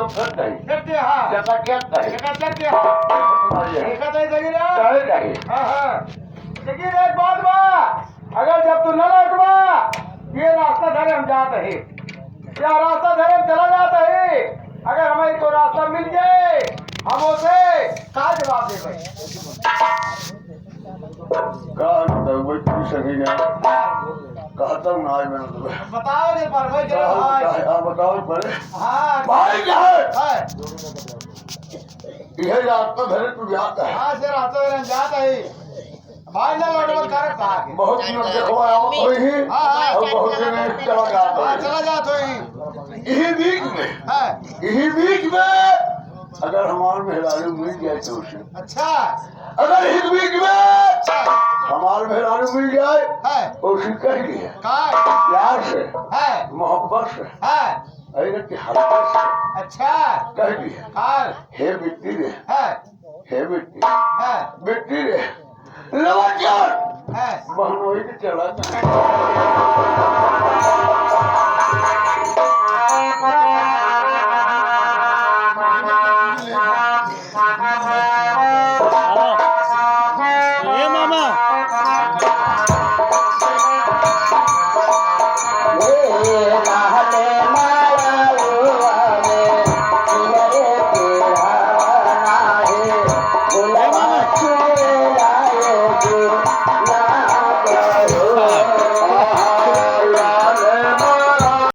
एकदम घट नाही करते हा त्याचा कॅप नाही एका करते हा एका तो जगीर काय नाही हाँ हाँ लेकिन एक बात बा अगर जब तू न लौटवा ये रास्ता धरे हम जाते हैं या रास्ता धरे हम चला जाता है अगर हमें कोई रास्ता मिल जाए हम उसे का जवाब दे भाई का वही तू सही ना कहता हूँ आज मैंने तुम्हें बताओ ये पर भाई जरा भाई आप बताओ पहले हाँ भाई क्या है है यह रास्ता धरे तू जाता है हाँ से रास्ता धरे हम जाते हैं भाई न लौटवा कर कहा के बहुत लोग देखो आओ कोई ही और बहुत ने चला जाता हाँ है चला जाते हैं यही बीच में है यही बीच में अगर हमारे मेहरारू मिल जाए तो उसे अच्छा अगर इस बीच में हमारे मेहरारू मिल जाए है उसी कह दिया का प्यार से है मोहब्बत से है अरे कि हल्के से अच्छा कह दिया काल हे बिट्टी रे है हे बिट्टी है बिट्टी रे नमस्कार है बहनोई के चला